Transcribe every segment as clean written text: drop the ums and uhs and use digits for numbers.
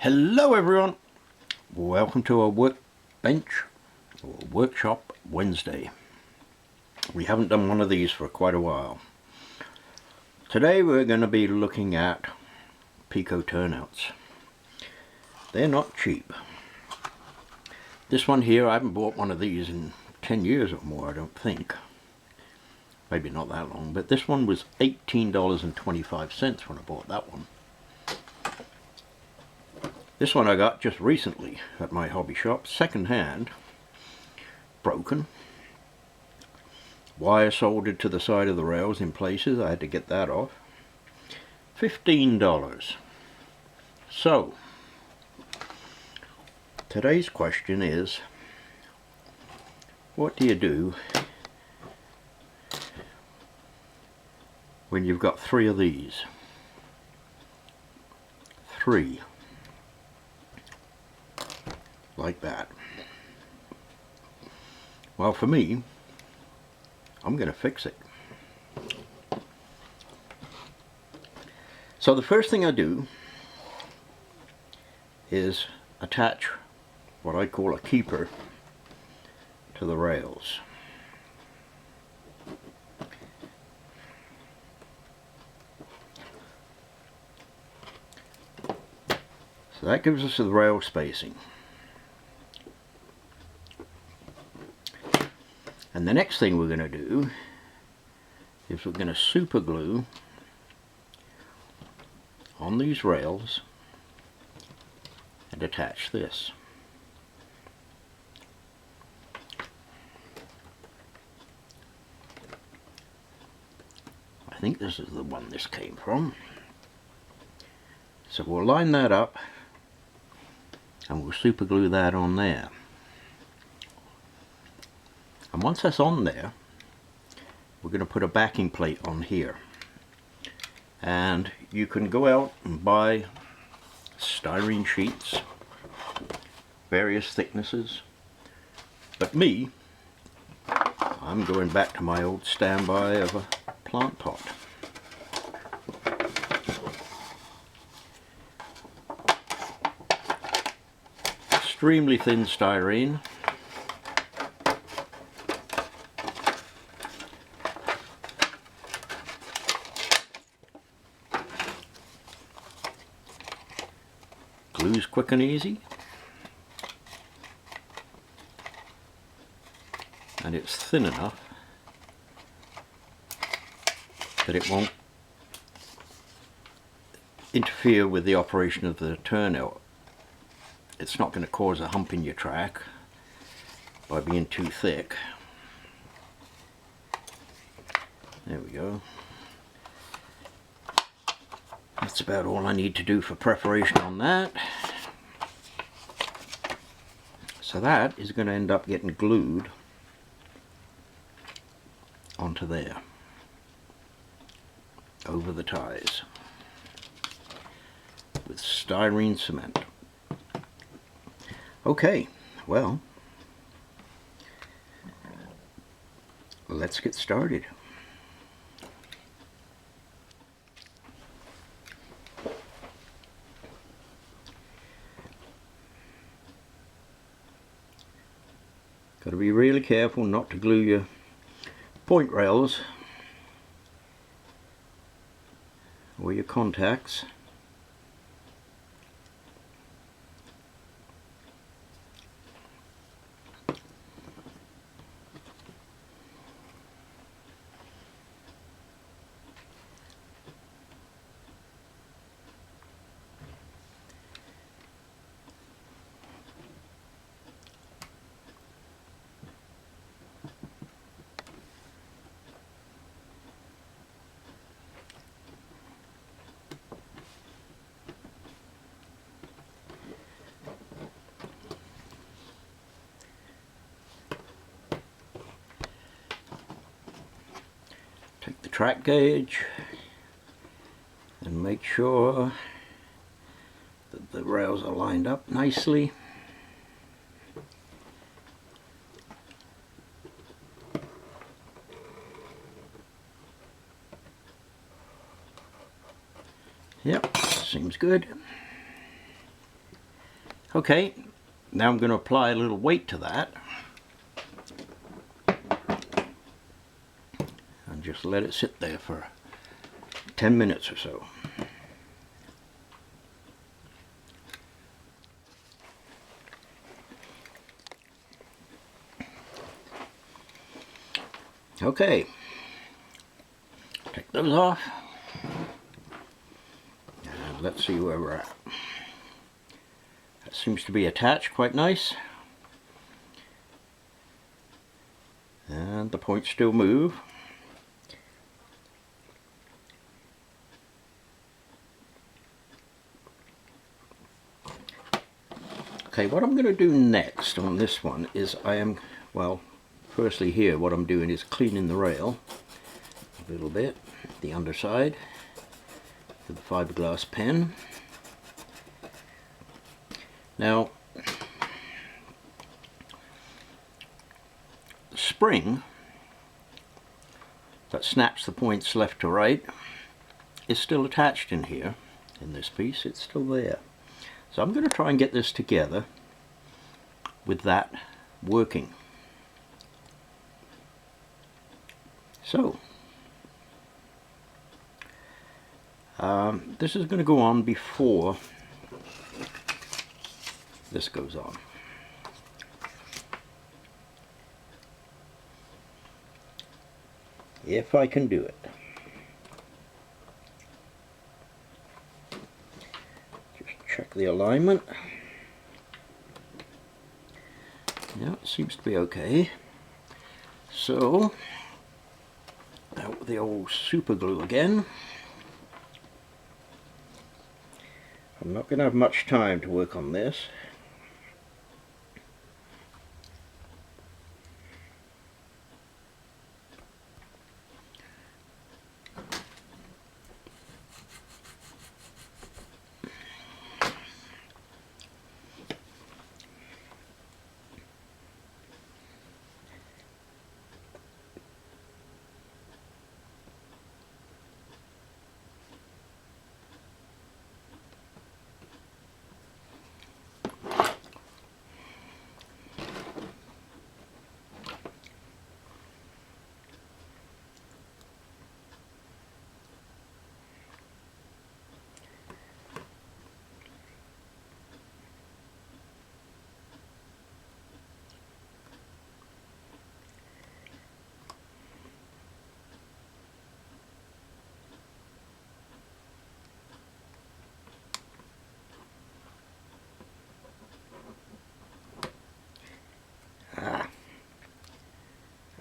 Hello everyone, welcome to our workbench or workshop Wednesday. We haven't done one of these for quite a while. Today we're going to be looking at Peco turnouts. They're not cheap. This one here, I haven't bought one of these in 10 years or more, I don't think. Maybe not that long, but this one was $18.25 when I bought that one. This one I got just recently at my hobby shop, second hand, broken. Wire soldered to the side of the rails in places, I had to get that off. $15. So, today's question is, what do you do when you've got three of these? Three. Like that. Well, for me, I'm going to fix it. So the first thing I do is attach what I call a keeper to the rails. So that gives us the rail spacing. And the next thing we're going to do is we're going to super glue on these rails and attach this. I think this is the one this came from. So we'll line that up and we'll super glue that on there. And once that's on there, we're going to put a backing plate on here. And you can go out and buy styrene sheets, various thicknesses. But me, I'm going back to my old standby of a plant pot. Extremely thin styrene. Glue's quick and easy, and it's thin enough that it won't interfere with the operation of the turnout. It's not going to cause a hump in your track by being too thick. There we go. That's about all I need to do for preparation on that. So that is going to end up getting glued onto there, over the ties, with styrene cement. Okay, well, let's get started. Got to be really careful not to glue your point rails or your contacts. Take the track gauge and make sure that the rails are lined up nicely. Yep, seems good. Okay, now I'm going to apply a little weight to that and just let it sit there for 10 minutes or so. Okay, take those off and let's see where we're at. That seems to be attached quite nice, and the points still move. Okay, what I'm going to do next on this one is firstly here what I'm doing is cleaning the rail a little bit, the underside, with the fiberglass pen. Now, the spring that snaps the points left to right is still attached in here, in this piece. It's still there. So I'm going to try and get this together with that working. So, this is going to go on before this goes on. If I can do it. Just check the alignment. Yeah, it seems to be okay. So, out with the old super glue again. I'm not going to have much time to work on this.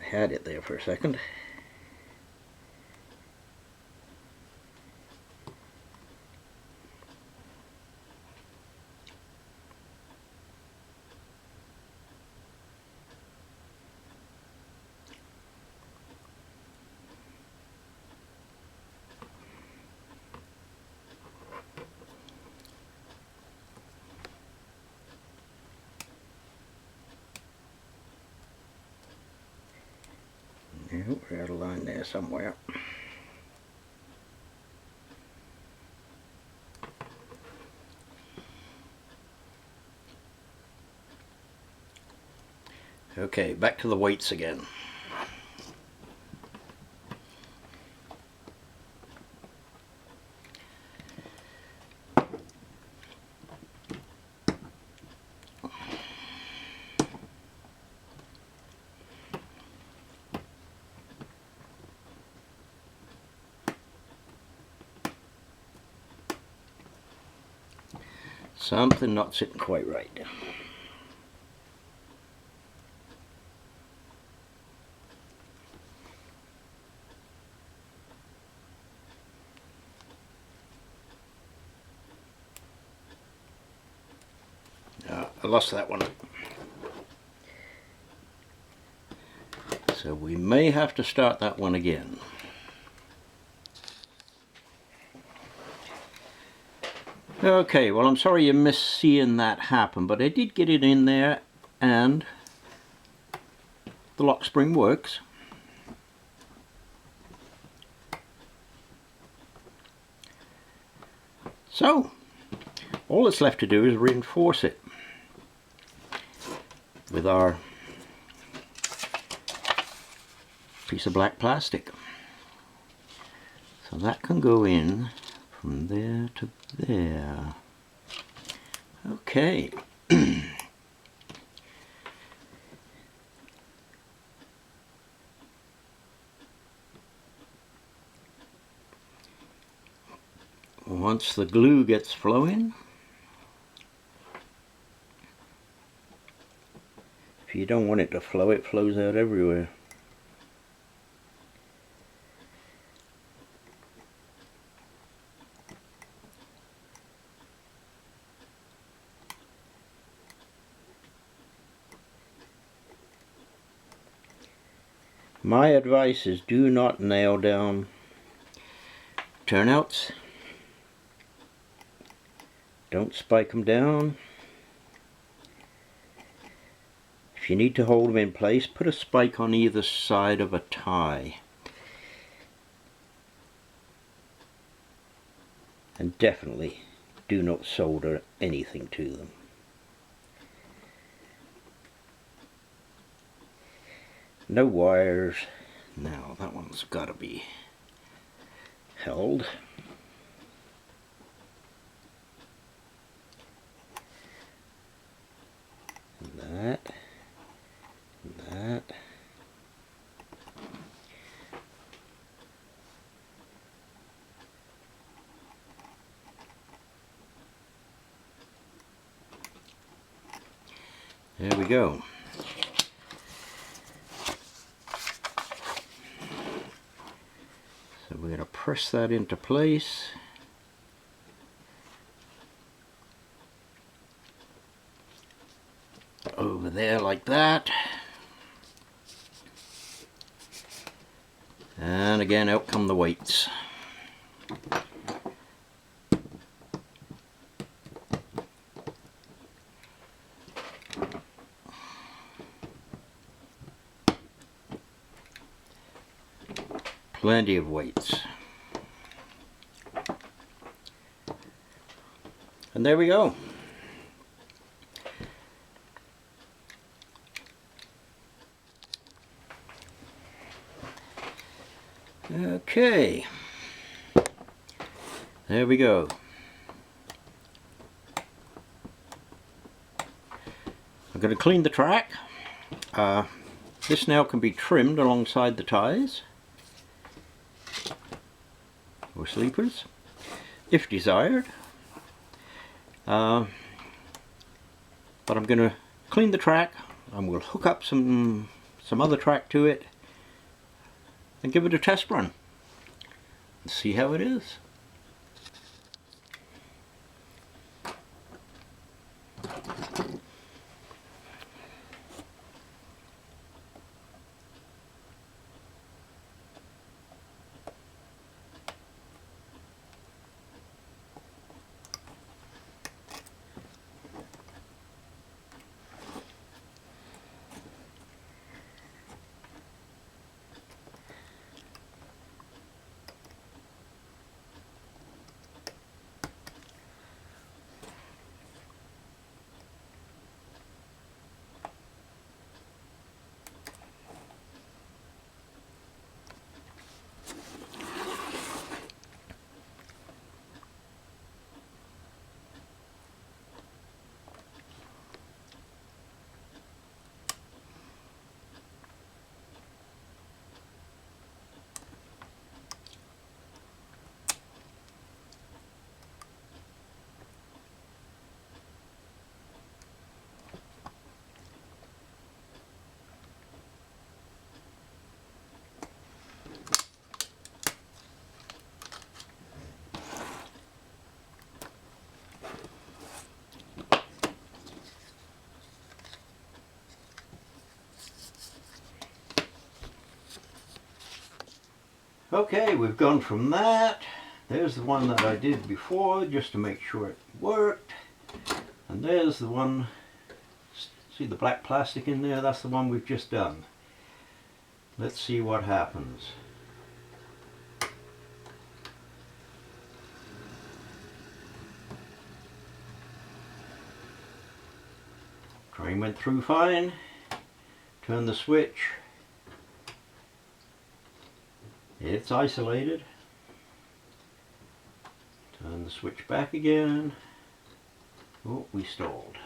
I had it there for a second. We're out of line there somewhere. Okay, back to the weights again. Something not sitting quite right. I lost that one. So we may have to start that one again. Okay, well I'm sorry you missed seeing that happen, but I did get it in there and the lock spring works. So, all that's left to do is reinforce it. with our piece of black plastic. So that can go in from there to there. Okay. Once the glue gets flowing, if you don't want it to flow, it flows out everywhere. My advice is do not nail down turnouts. Don't spike them down. If you need to hold them in place, put a spike on either side of a tie. And definitely do not solder anything to them. No wires. Now that one's got to be held. That. That. There we go. So we're going to press that into place. Over there like that. And again, out come the weights. Plenty of weights. And there we go. Okay. There we go. I'm going to clean the track. This now can be trimmed alongside the ties or sleepers if desired. But I'm going to clean the track and we'll hook up some other track to it and give it a test run and see how it is. Okay, we've gone from that. There's the one that I did before just to make sure it worked. And there's the one, see the black plastic in there? That's the one we've just done. Let's see what happens. Train went through fine. turn the switch, it's isolated. Turn the switch back again. Oh, we stalled.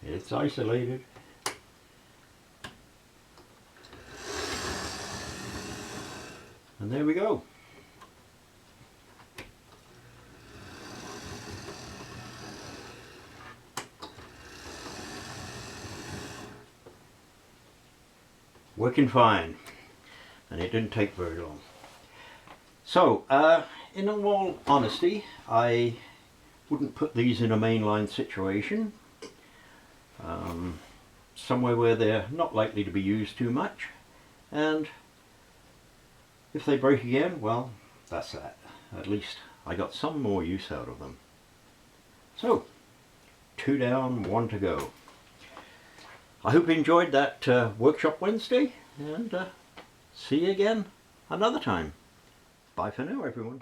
It's isolated. And there we go. Working fine, and it didn't take very long. So, in all honesty, I wouldn't put these in a mainline situation. Somewhere where they're not likely to be used too much, and if they break again, well, that's that. At least I got some more use out of them. So, 2 down, 1 to go. I hope you enjoyed that Workshop Wednesday, and see you again another time. Bye for now, everyone.